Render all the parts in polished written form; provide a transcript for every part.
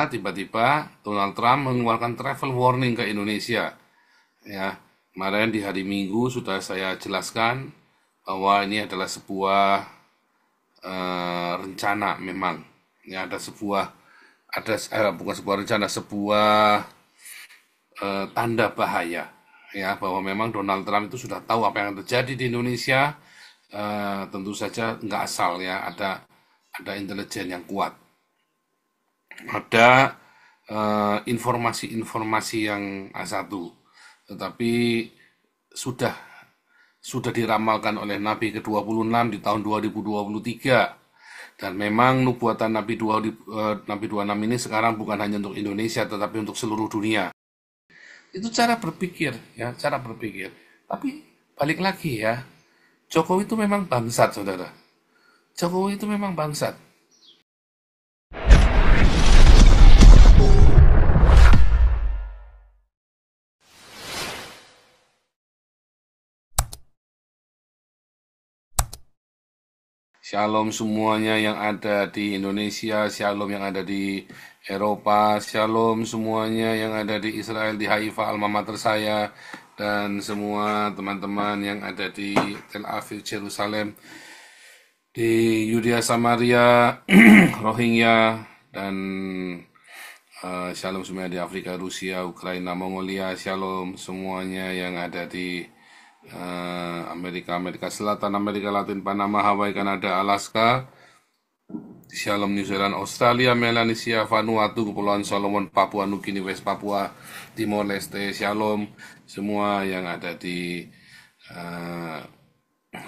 Tiba-tiba Donald Trump mengeluarkan travel warning ke Indonesia. Ya, kemarin di hari Minggu sudah saya jelaskan bahwa ini adalah sebuah rencana memang. Ya, bukan sebuah rencana, sebuah tanda bahaya. Ya, bahwa memang Donald Trump itu sudah tahu apa yang terjadi di Indonesia. Tentu saja nggak asal ya, ada intelijen yang kuat, ada informasi-informasi yang A1, tetapi sudah sudah diramalkan oleh Nabi ke-26 di tahun 2023. Dan memang nubuatan Nabi 26 ini sekarang bukan hanya untuk Indonesia tetapi untuk seluruh dunia. Itu cara berpikir ya, cara berpikir. Tapi balik lagi ya, Jokowi itu memang bangsat, Saudara. Jokowi itu memang bangsat. Shalom semuanya yang ada di Indonesia, shalom yang ada di Eropa, shalom semuanya yang ada di Israel, di Haifa, alma mater saya, dan semua teman-teman yang ada di Tel Aviv, Yerusalem, di Yudea Samaria, Rohingya, dan shalom semuanya di Afrika, Rusia, Ukraina, Mongolia, shalom semuanya yang ada di Amerika, Amerika Selatan, Amerika Latin, Panama, Hawaii, Kanada, Alaska, shalom New Zealand, Australia, Melanesia, Vanuatu, Kepulauan Solomon, Papua Nugini, West Papua, Timor Leste, shalom semua yang ada di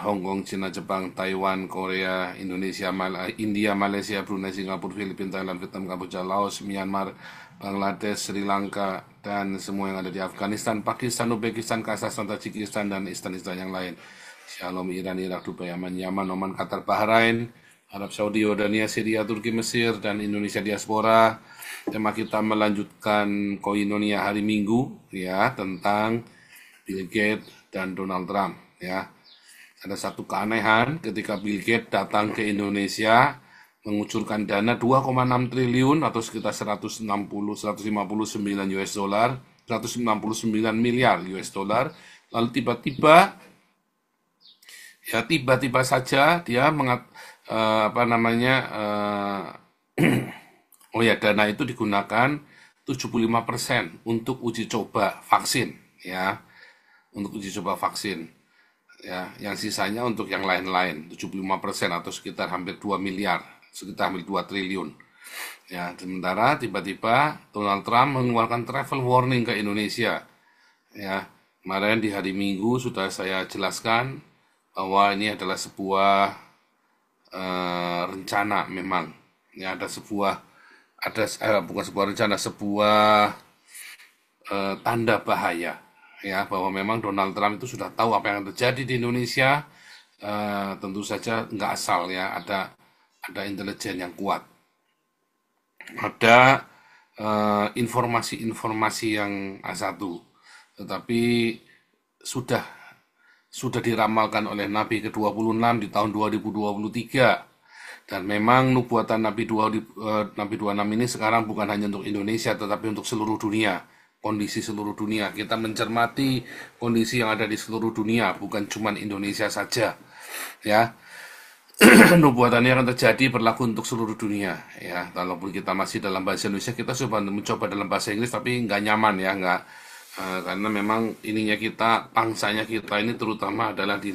Hong Kong, Cina, Jepang, Taiwan, Korea, Indonesia, India, Malaysia, Brunei, Singapura, Filipina, Thailand, Vietnam, Kamboja, Laos, Myanmar, Bangladesh, Sri Lanka, dan semua yang ada di Afghanistan, Pakistan, Uzbekistan, Kazakhstan, Tajikistan, dan Istan-Istan yang lain. Shalom Iran, Irak, Dubai, Yaman, Oman, Qatar, Bahrain, Arab Saudi, Yordania, Syria, Turki, Mesir, dan Indonesia diaspora. Tema kita melanjutkan Koinonia hari Minggu ya, tentang Bill Gates dan Donald Trump ya. Ada satu keanehan ketika Bill Gates datang ke Indonesia mengucurkan dana 2,6 triliun atau sekitar 159 US dollar, 169 miliar US dollar. Lalu tiba-tiba saja dia dana itu digunakan 75% untuk uji coba vaksin ya, untuk uji coba vaksin. Ya, yang sisanya untuk yang lain-lain, 75% atau sekitar hampir 2 miliar, sekitar hampir 2 triliun. Ya, sementara tiba-tiba Donald Trump mengeluarkan travel warning ke Indonesia. Ya, kemarin di hari Minggu sudah saya jelaskan bahwa ini adalah sebuah rencana memang. Ya, bukan sebuah rencana, sebuah tanda bahaya ya, bahwa memang Donald Trump itu sudah tahu apa yang terjadi di Indonesia. Tentu saja nggak asal ya, ada intelijen yang kuat, ada informasi-informasi yang A1, tetapi sudah sudah diramalkan oleh Nabi ke-26 di tahun 2023. Dan memang nubuatan Nabi 26 ini sekarang bukan hanya untuk Indonesia tetapi untuk seluruh dunia. Kondisi seluruh dunia, kita mencermati kondisi yang ada di seluruh dunia, bukan cuma Indonesia saja ya. Nubuatannya akan terjadi, berlaku untuk seluruh dunia ya. Walaupun kita masih dalam bahasa Indonesia, kita coba mencoba dalam bahasa Inggris tapi nggak nyaman ya, nggak karena memang ininya kita, bangsanya kita ini terutama adalah di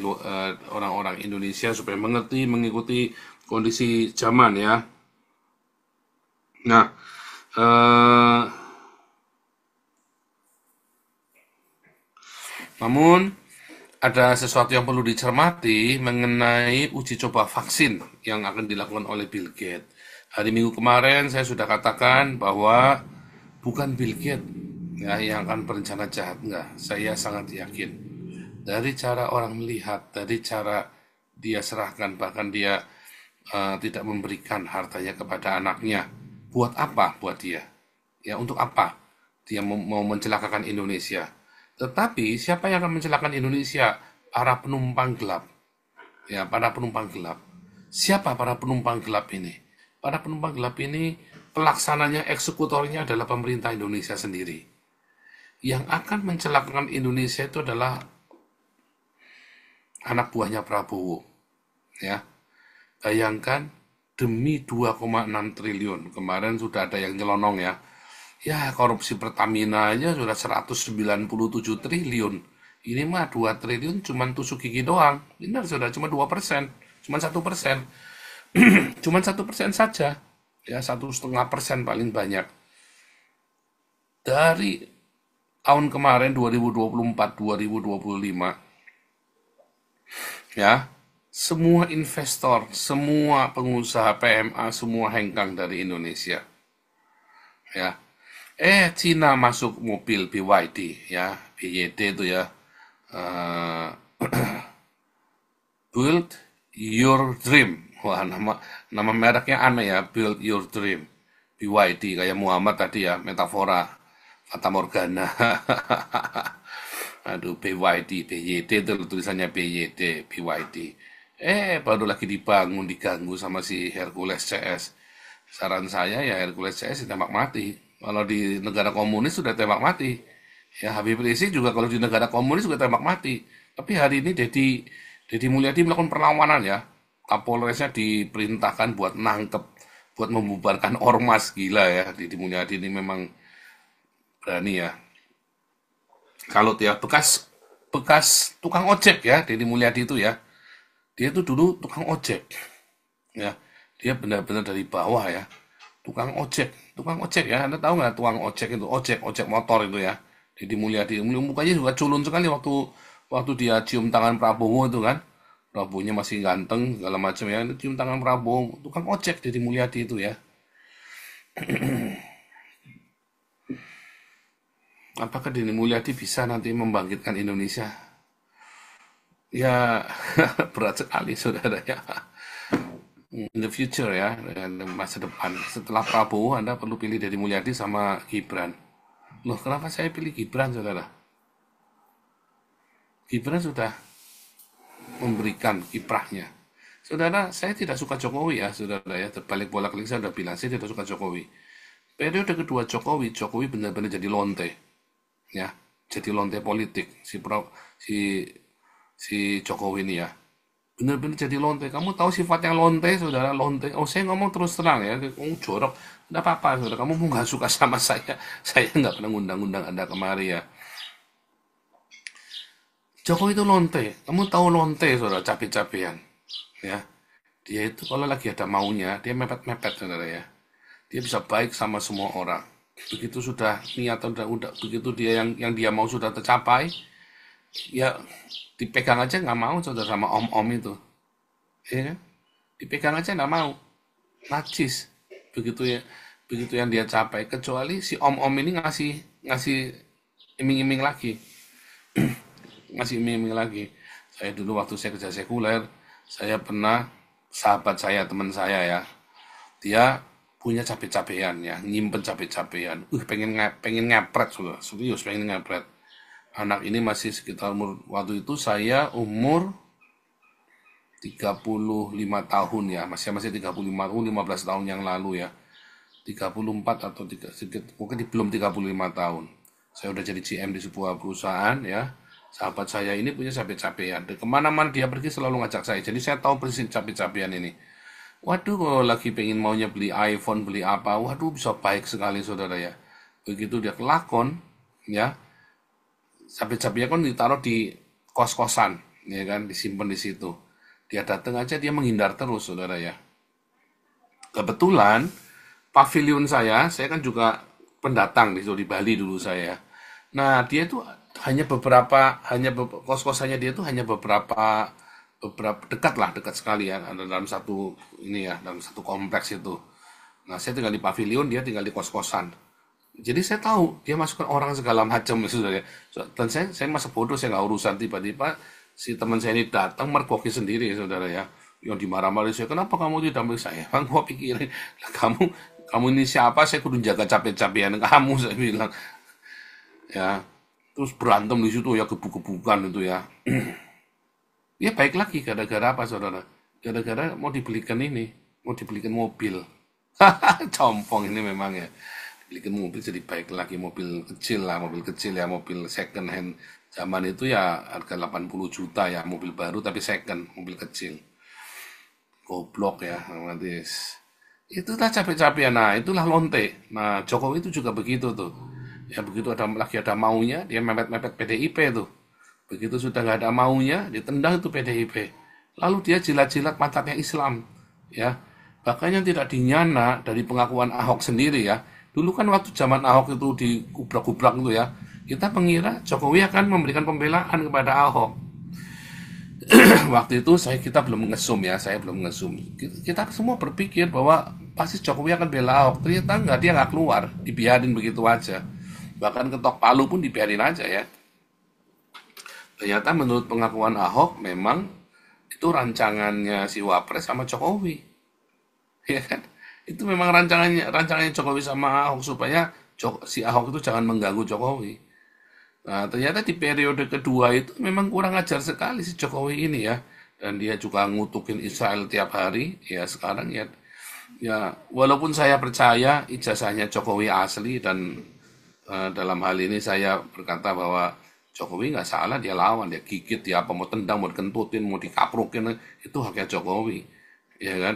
orang-orang Indonesia, supaya mengerti, mengikuti kondisi zaman ya. Nah, namun ada sesuatu yang perlu dicermati mengenai uji coba vaksin yang akan dilakukan oleh Bill Gates. Hari Minggu kemarin saya sudah katakan bahwa bukan Bill Gates ya yang akan berencana jahat, enggak. Saya sangat yakin dari cara orang melihat, dari cara dia serahkan, bahkan dia tidak memberikan hartanya kepada anaknya. Buat apa buat dia? Ya, untuk apa dia mau mencelakakan Indonesia? Tetapi siapa yang akan mencelakakan Indonesia? Para penumpang gelap. Ya, para penumpang gelap. Siapa para penumpang gelap ini? Para penumpang gelap ini pelaksananya, eksekutornya adalah pemerintah Indonesia sendiri. Yang akan mencelakakan Indonesia itu adalah anak buahnya Prabowo. Ya, bayangkan demi 2,6 triliun. Kemarin sudah ada yang nyelonong ya. Ya, korupsi Pertamina aja sudah 197 triliun. Ini mah 2 triliun cuman tusuk gigi doang. Benar sudah cuma 2%, cuma 1%. Cuma 1% saja. Ya, 1,5% paling banyak. Dari tahun kemarin 2024-2025 ya, semua investor, semua pengusaha PMA, semua hengkang dari Indonesia. Ya, Cina masuk mobil BYD ya, BYD itu ya, eh, Build Your Dream. Wah, nama mereknya aneh ya, Build Your Dream. BYD kayak Muhammad tadi ya, metafora, Fata Morgana. Aduh, BYD, BYD itu tulisannya BYD, BYD. Baru lagi dibangun, diganggu sama si Hercules CS. Saran saya ya Hercules CS ditembak mati. Kalau di negara komunis sudah tembak mati. Ya Habib Rizik juga kalau di negara komunis juga tembak mati. Tapi hari ini Deddy Mulyadi melakukan perlawanan ya. Kapolresnya diperintahkan buat nangkep, buat membubarkan ormas. Gila ya, Deddy Mulyadi ini memang berani ya. Kalau dia bekas bekas tukang ojek ya, Deddy Mulyadi itu ya. Dia itu dulu tukang ojek. Ya, dia benar-benar dari bawah ya. Tukang ojek ya. Anda tahu nggak tukang ojek itu? Ojek motor itu ya. Deddy Mulyadi, mukanya juga culun sekali waktu waktu dia cium tangan Prabowo itu kan. Prabowo-nya masih ganteng segala macam ya. Cium tangan Prabowo, tukang ojek Deddy Mulyadi itu ya. Apakah Deddy Mulyadi bisa nanti membangkitkan Indonesia? Ya, berat sekali saudara ya. In the future ya, masa depan. Setelah Prabowo, Anda perlu pilih Deddy Mulyadi sama Gibran. Loh, kenapa saya pilih Gibran, saudara? Gibran sudah memberikan kiprahnya. Saudara, saya tidak suka Jokowi ya, saudara ya. Terbalik bolak-balik saya sudah bilang, saya tidak suka Jokowi. Periode kedua Jokowi, Jokowi benar-benar jadi lonte, ya, jadi lonte politik si Jokowi ini ya. Benar-benar jadi lonte. Kamu tahu sifatnya lonte, saudara, lonte. Oh, saya ngomong terus terang ya, jorok. Tidak apa-apa, saudara. Kamu mau nggak suka sama saya nggak pernah ngundang-undang Anda kemari ya. Jokowi itu lonte. Kamu tahu lonte, saudara, cabai-cabean. Ya, dia itu kalau lagi ada maunya, dia mepet-mepet, saudara ya. Dia bisa baik sama semua orang. Begitu sudah niatan udah begitu dia yang dia mau sudah tercapai, ya dipegang aja nggak mau saudara sama om-om itu, ya kan? Dipegang aja nggak mau, najis. Begitu ya, begitu yang dia capai. Kecuali si om-om ini ngasih ngasih iming-iming lagi, ngasih iming-iming lagi. Saya dulu waktu saya kerja sekuler, saya pernah sahabat saya, teman saya ya, dia punya cabai-cabean ya, nyimpen cabai-cabean. Pengen ngepret sudah, serius pengen ngepret. Anak ini masih sekitar umur waktu itu saya umur 35 tahun ya, masih 35 tahun, 15 tahun yang lalu ya. 34 atau sedikit mungkin belum 35 tahun. Saya udah jadi GM di sebuah perusahaan ya. Sahabat saya ini punya cabai-cabean. Dan kemana-mana dia pergi selalu ngajak saya. Jadi saya tahu persis cabai-cabean ini. Waduh, kalau lagi pengen maunya beli iPhone, beli apa, waduh bisa baik sekali saudara ya. Begitu dia kelakon, ya, cabai-cabai kan ditaruh di kos-kosan, ya kan, disimpan di situ. Dia datang aja, dia menghindar terus saudara ya. Kebetulan, pavilion saya kan juga pendatang di situ, di Bali dulu saya. Nah, dia itu kos-kosannya dia tuh hanya beberapa dekat sekali ya dalam satu ini ya dalam satu kompleks itu. Nah saya tinggal di pavilion, dia tinggal di kos-kosan. Jadi saya tahu dia masukkan orang segala macam saudara. Dan saya masa bodoh, saya nggak urusan. Tiba-tiba si teman saya ini datang mergoki sendiri saudara ya. Yang dimarah-marah saya, kenapa kamu tidak ambil saya? Bang, gua pikirin, lah, kamu ini siapa? Saya kudu jaga capek-capean kamu, saya bilang. Ya, terus berantem di situ ya, gebuk-gebukan itu ya. Ya baik lagi gara-gara apa saudara? Gara-gara mau dibelikan mobil. Compong ini memang ya. Bikin mobil jadi baik lagi, mobil kecil lah, mobil kecil ya, mobil second hand. Zaman itu ya harga 80 juta ya, mobil baru tapi second, mobil kecil. Goblok ya, nanti. Itulah capek-capek. Nah, itulah lonte. Nah, Jokowi itu juga begitu tuh. Ya begitu ada maunya, dia mepet-mepet PDIP tuh. Begitu sudah nggak ada maunya, ditendang itu PDIP. Lalu dia jilat-jilat pantatnya Islam. Ya, bahkan yang tidak dinyana dari pengakuan Ahok sendiri ya. Dulu kan waktu zaman Ahok itu digubrak-gubrak itu ya, kita mengira Jokowi akan memberikan pembelaan kepada Ahok. Waktu itu kita belum ngesum ya, saya belum ngesum. Kita semua berpikir bahwa pasti Jokowi akan bela Ahok. Ternyata enggak, dia nggak keluar, dibiarin begitu aja. Bahkan ketok palu pun dibiarin aja ya. Ternyata menurut pengakuan Ahok memang itu rancangannya si Wapres sama Jokowi, ya kan? Itu memang rancangannya Jokowi sama Ahok supaya si Ahok itu jangan mengganggu Jokowi. Nah, ternyata di periode kedua itu memang kurang ajar sekali si Jokowi ini ya. Dan dia juga ngutukin Israel tiap hari. Ya sekarang ya walaupun saya percaya ijazahnya Jokowi asli dan dalam hal ini saya berkata bahwa Jokowi nggak salah, dia lawan, dia gigit, dia apa mau tendang, mau dikentutin, mau dikaprukin, itu haknya Jokowi, ya kan?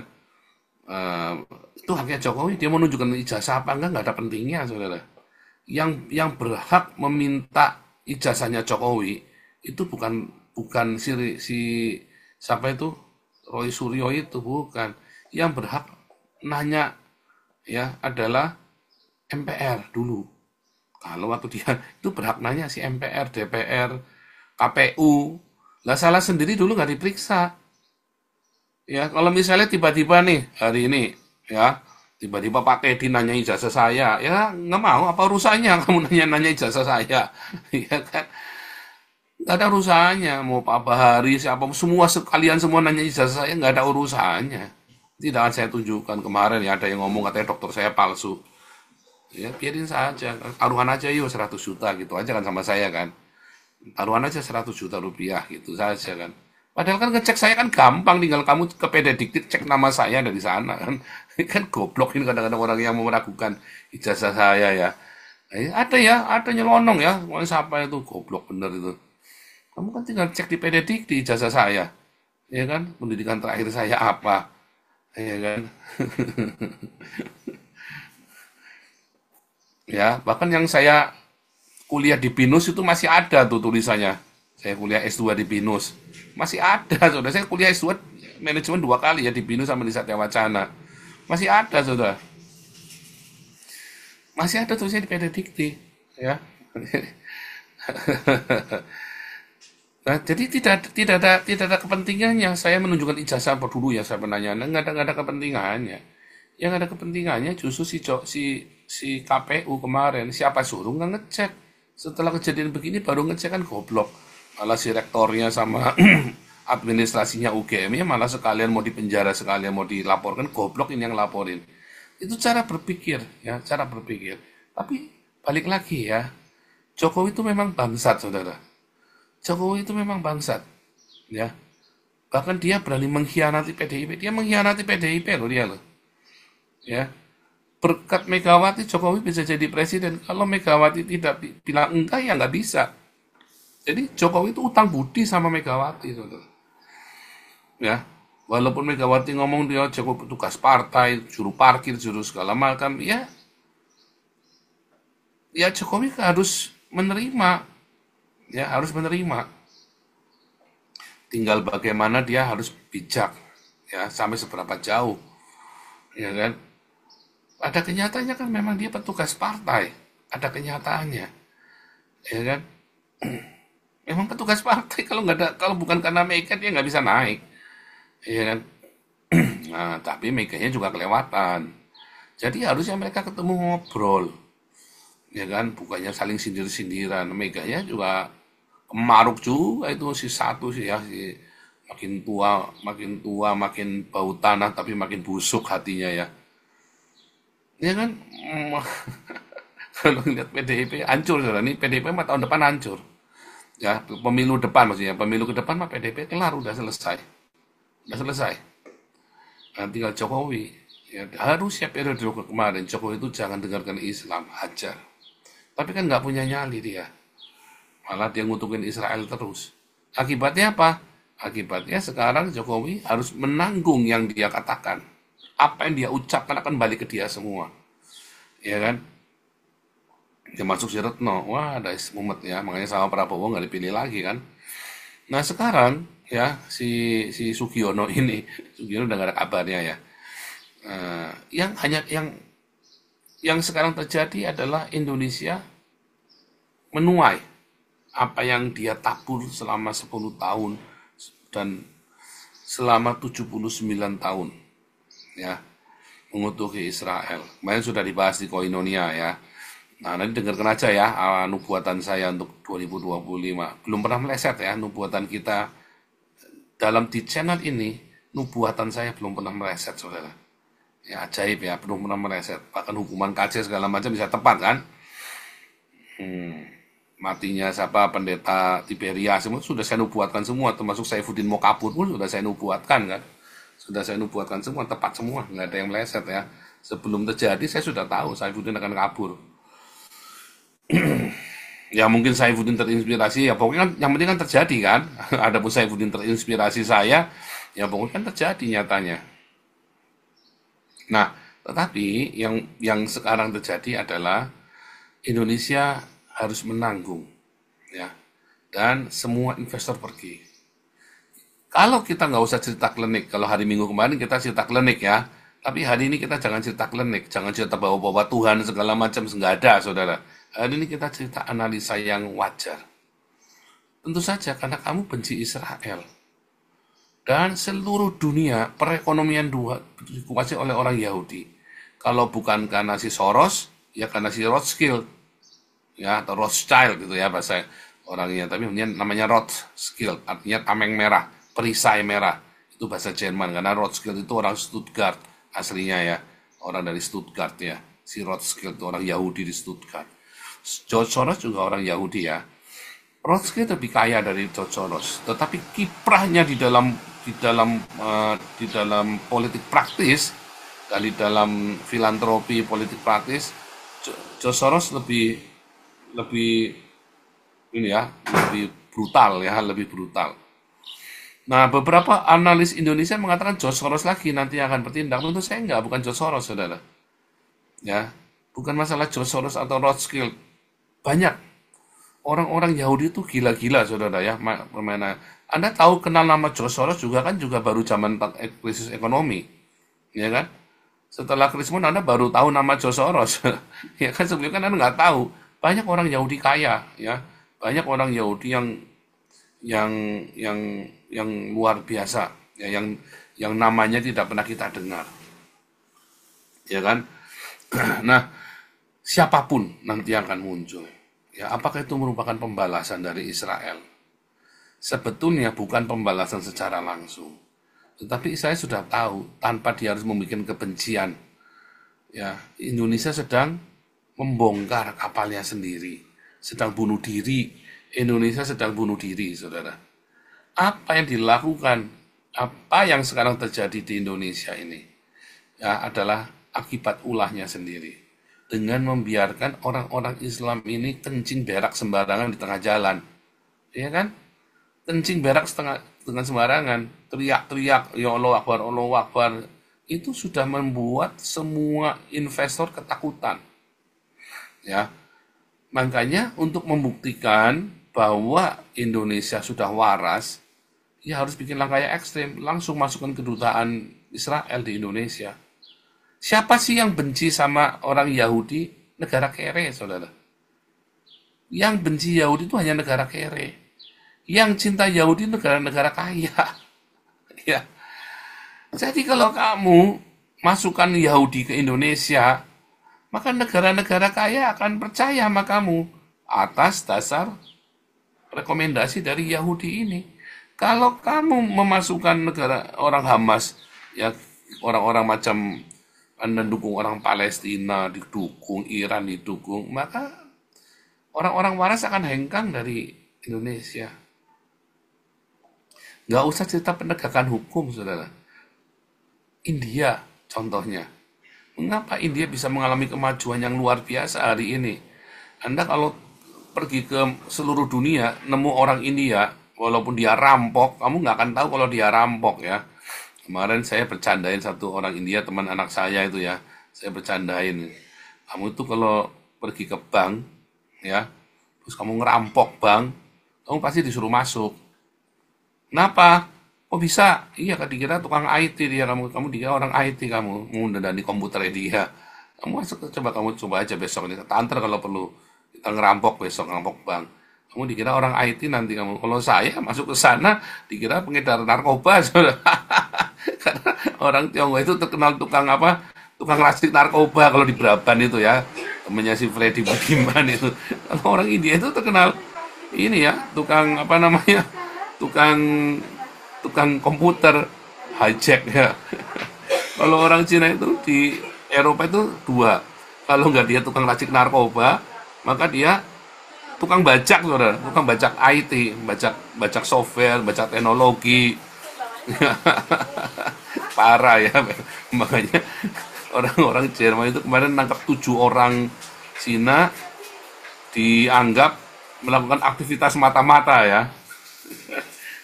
Eh, itu haknya Jokowi, dia mau nunjukkan ijazah apa enggak ada pentingnya, saudara. Yang berhak meminta ijazahnya Jokowi itu bukan bukan si siapa itu, Roy Suryo itu bukan. Yang berhak nanya ya adalah MPR dulu. Kalau waktu dia itu berhak nanya si MPR, DPR, KPU. Lah salah sendiri dulu nggak diperiksa. Ya, kalau misalnya tiba-tiba nih hari ini ya, tiba-tiba Pak Teddy nanya ijazah saya, ya nggak mau, apa urusannya kamu nanya-nanya ijazah saya, ya kan? Nggak ada urusannya, mau Pak Bahari, siapa, semua sekalian semua nanya ijazah saya, nggak ada urusannya. Tidak akan saya tunjukkan kemarin ya, ada yang ngomong katanya dokter saya palsu. Ya, biarin saja, taruhan aja yuk 100 juta gitu aja kan sama saya kan. Taruhan aja 100 juta rupiah gitu saja kan. Padahal kan ngecek saya kan gampang, tinggal kamu ke PD Dikti cek nama saya dari sana kan. Kan goblok ini kadang-kadang orang yang mau meragukan ijazah saya ya. Ada ya, ada nyelonong ya. Mau siapa itu goblok bener itu. Kamu kan tinggal cek di PD Dikti ijazah saya. Ya kan? Pendidikan terakhir saya apa? Ya kan? Ya, bahkan yang saya kuliah di BINUS itu masih ada tuh tulisannya. Saya kuliah S2 di BINUS. Masih ada, saudara. Saya kuliah S2 manajemen 2 kali ya di BINUS sama di Satya Wacana. Masih ada, saudara. Masih ada tulisannya di PD Dikti. Ya. Nah, jadi tidak ada kepentingannya saya menunjukkan ijazah apa dulu ya saya penanya. Nah, nggak ada kepentingannya. Yang ada kepentingannya justru si KPU kemarin, siapa suruh nggak ngecek. Setelah kejadian begini baru ngecek kan goblok. Malah si rektornya sama administrasinya UGM-nya malah sekalian mau dipenjara, sekalian mau dilaporkan, goblok ini yang laporin. Itu cara berpikir ya, cara berpikir. Tapi balik lagi ya, Jokowi itu memang bangsat, saudara. Jokowi itu memang bangsat, ya. Bahkan dia berani mengkhianati PDIP. Dia mengkhianati PDIP loh dia loh, ya. Berkat Megawati Jokowi bisa jadi presiden. Kalau Megawati tidak bilang enggak ya nggak bisa. Jadi Jokowi itu utang budi sama Megawati, saudara. Ya, walaupun Megawati ngomong dia Jokowi petugas partai, juru parkir, juru segala macam, ya Jokowi harus menerima, ya harus menerima. Tinggal bagaimana dia harus bijak, ya sampai seberapa jauh, ya kan? Ada kenyataannya kan memang dia petugas partai, ada kenyataannya, ya kan? Memang petugas partai kalau nggak ada, kalau bukan karena Mega dia nggak bisa naik, ya kan? Nah, tapi Meganya juga kelewatan. Jadi harusnya mereka ketemu ngobrol, ya kan? Bukannya saling sindir-sindiran. Meganya juga kemaruk juga itu si satu sih ya, si makin tua, makin bau tanah tapi makin busuk hatinya ya. Ya kan? Kalau lihat PDIP hancur sudah nih, PDIP mah tahun depan hancur. Ya, pemilu depan maksudnya, pemilu ke depan mah PDIP kelar udah selesai. Udah selesai. Nah, tinggal Jokowi. Ya, harusnya periode kemarin Jokowi itu jangan dengarkan Islam, hajar. Tapi kan nggak punya nyali dia. Malah dia ngutukin Israel terus. Akibatnya apa? Akibatnya sekarang Jokowi harus menanggung yang dia katakan. Apa yang dia ucapkan akan balik ke dia semua. Ya kan? Dia masuk si Retno. Wah, ada mumet ya. Makanya sama Prabowo nggak dipilih lagi kan. Nah sekarang ya si Sugiono ini, Sugiono udah gak ada kabarnya ya. Yang sekarang terjadi adalah Indonesia menuai apa yang dia tabur selama 10 tahun dan selama 79 tahun ya mengutuki Israel. Kemarin sudah dibahas di Koinonia ya. Nah, nanti dengarkan aja ya nubuatan saya untuk 2025. Belum pernah meleset ya nubuatan kita dalam di channel ini, nubuatan saya belum pernah meleset, saudara. Ya, ajaib ya, belum pernah meleset. Bahkan hukuman KC segala macam bisa tepat kan? Matinya siapa pendeta Tiberia semua sudah saya nubuatkan semua, termasuk Saifuddin mau kabur pun sudah saya nubuatkan kan? Sudah saya nubuatkan semua, tepat semua, nggak ada yang meleset ya. Sebelum terjadi saya sudah tahu Saifuddin akan kabur. Ya mungkin Saifuddin terinspirasi ya pokoknya kan yang penting kan terjadi kan. Adapun Saifuddin terinspirasi saya ya pokoknya kan terjadi nyatanya. Nah, tetapi yang sekarang terjadi adalah Indonesia harus menanggung ya dan semua investor pergi. Kalau kita nggak usah cerita klinik, kalau hari Minggu kemarin kita cerita klinik ya, tapi hari ini kita jangan cerita klinik, jangan cerita bawa-bawa Tuhan segala macam, nggak ada saudara. Hari ini kita cerita analisa yang wajar. Tentu saja karena kamu benci Israel. Dan seluruh dunia perekonomian dikuasai oleh orang Yahudi. Kalau bukan karena si Soros, ya karena si Rothschild, ya atau Rothschild gitu ya bahasa orangnya. Tapi namanya Rothschild, artinya tameng merah, perisai merah. Itu bahasa Jerman karena Rothschild itu orang Stuttgart aslinya ya, orang dari Stuttgart ya. Si Rothschild itu orang Yahudi di Stuttgart. George Soros juga orang Yahudi ya. Rothschild lebih kaya dari George Soros, tetapi kiprahnya di dalam politik praktis dan di dalam filantropi politik praktis, George Soros lebih ini ya, lebih brutal ya, lebih brutal. Nah, beberapa analis Indonesia mengatakan George Soros lagi nanti akan bertindak. Tentu saya enggak, bukan George Soros, saudara. Ya, bukan masalah George Soros atau Rothschild. Banyak orang-orang Yahudi itu gila-gila, saudara ya, permainan. Anda tahu kenal nama George Soros juga kan juga baru zaman krisis ekonomi, ya kan? Setelah krisis Anda baru tahu nama George Soros, ya kan sebelumnya kan Anda nggak tahu. Banyak orang Yahudi kaya, ya, banyak orang Yahudi yang yang yang luar biasa, ya, yang namanya tidak pernah kita dengar, ya kan? Nah, siapapun nanti akan muncul. Ya, apakah itu merupakan pembalasan dari Israel? Sebetulnya bukan pembalasan secara langsung. Tetapi saya sudah tahu tanpa dia harus membuat kebencian. Ya, Indonesia sedang membongkar kapalnya sendiri, sedang bunuh diri. Indonesia sedang bunuh diri, saudara. Apa yang dilakukan, apa yang sekarang terjadi di Indonesia ini, ya adalah akibat ulahnya sendiri. Dengan membiarkan orang-orang Islam ini kencing berak sembarangan di tengah jalan. Ya kan? Kencing berak dengan sembarangan, teriak-teriak, ya Allah Akbar, Allah Akbar. Itu sudah membuat semua investor ketakutan. Ya. Makanya untuk membuktikan bahwa Indonesia sudah waras, ya harus bikin langkah yang ekstrim, langsung masukkan kedutaan Israel di Indonesia. Siapa sih yang benci sama orang Yahudi? Negara kere, saudara. Yang benci Yahudi itu hanya negara kere. Yang cinta Yahudi negara-negara kaya. Ya. Jadi kalau kamu masukkan Yahudi ke Indonesia, maka negara-negara kaya akan percaya sama kamu atas dasar rekomendasi dari Yahudi ini. Kalau kamu memasukkan negara orang Hamas, ya orang-orang macam Anda dukung orang Palestina, didukung Iran, didukung, maka orang-orang waras akan hengkang dari Indonesia. Nggak usah cerita penegakan hukum, saudara. India, contohnya. Mengapa India bisa mengalami kemajuan yang luar biasa hari ini? Anda kalau pergi ke seluruh dunia, nemu orang India, walaupun dia rampok, kamu nggak akan tahu kalau dia rampok ya. Kemarin saya bercandain satu orang India, teman anak saya itu ya. Saya bercandain, kamu itu kalau pergi ke bank, ya, terus kamu ngerampok bank, kamu pasti disuruh masuk. Kenapa? Kok bisa? Iya, kan dikira tukang IT dia, kamu dikira orang IT, kamu di komputernya dia. Kamu masuk, coba aja besok ini, antar kalau perlu kita ngerampok besok, ngerampok bank. Kamu dikira orang IT nanti kamu. Kalau saya masuk ke sana dikira pengedar narkoba. Saudara. Karena orang Tionghoa itu terkenal tukang apa? Tukang racik narkoba kalau di Braban itu ya. Temennya si Freddy Budiman itu. Kalau orang India itu terkenal ini ya, tukang apa namanya? Tukang tukang komputer hijack ya. Kalau orang Cina itu di Eropa itu dua. Kalau nggak dia tukang racik narkoba, maka dia tukang bajak, saudara. Tukang bajak IT, bajak bajak software, bajak teknologi. Parah ya. Makanya orang-orang Jerman itu kemarin nangkap 7 orang Cina dianggap melakukan aktivitas mata-mata ya.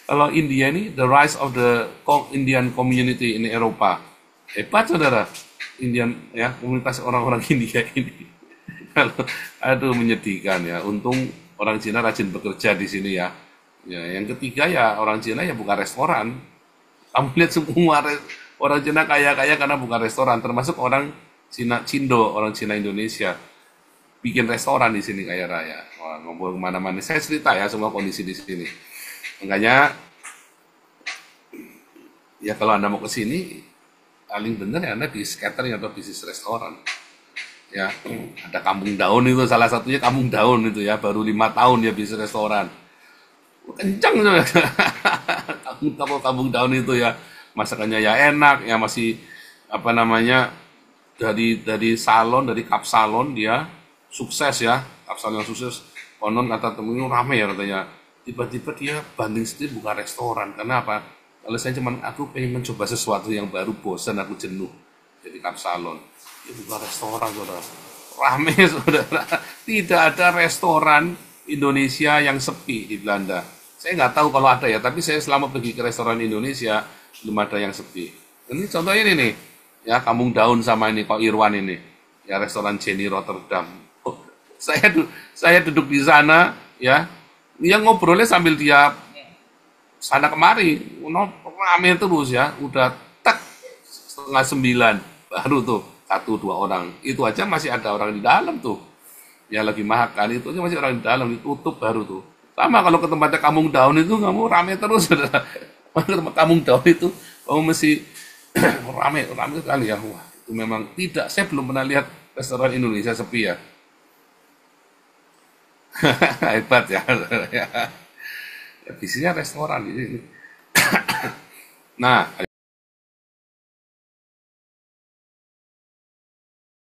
Kalau India ini the rise of the Indian community in Eropa. Hebat saudara. Indian ya, komunitas orang-orang India ini. Aduh menyedihkan ya. Untung orang Cina rajin bekerja di sini ya. Ya, yang ketiga ya orang Cina ya buka restoran. Kamu lihat semua orang Cina kaya-kaya karena buka restoran, termasuk orang Cina Cindo, orang Cina Indonesia bikin restoran di sini kaya raya. Wah, ngobrol kemana-mana. Saya cerita ya semua kondisi di sini. Makanya ya kalau Anda mau ke sini paling bener ya Anda di catering atau bisnis restoran. Ya, ada Kampung Daun itu salah satunya Kampung Daun itu ya, baru 5 tahun dia bisnis restoran. Kencang tuh. Kampung Daun itu ya, masakannya ya enak ya, masih apa namanya, dari salon, dari kap salon dia sukses ya, kap salon yang sukses. Konon kata temennya rame ya katanya, tiba-tiba dia banting setir buka restoran. Karena apa? Kalau saya cuman aku pengen mencoba sesuatu yang baru, bosan aku jenuh jadi kap salon, dia buka restoran saudara, rame saudara. Tidak ada restoran Indonesia yang sepi di Belanda. Saya nggak tahu kalau ada ya, tapi saya selama pergi ke restoran Indonesia belum ada yang sepi. Ini contohnya ini nih, ya Kampung Daun sama ini Pak Irwan ini, ya restoran Jenny Rotterdam. Oh, saya duduk di sana, ya, dia ngobrolnya sambil dia sana kemari, rame terus ya, udah tak 8:30 baru tuh 1-2 orang, itu aja masih ada orang di dalam tuh, ya lagi makan itu aja masih orang di dalam, ditutup baru tuh. Sama kalau ke tempatnya Kampung Daun itu kamu rame terus, saudara. Ke tempat Kampung Daun itu kamu mesti rame sekali ya. Wah, itu memang tidak, saya belum pernah lihat restoran Indonesia sepi ya. Hebat ya, saudara, ya. Ya, bisnisnya restoran ini. Nah,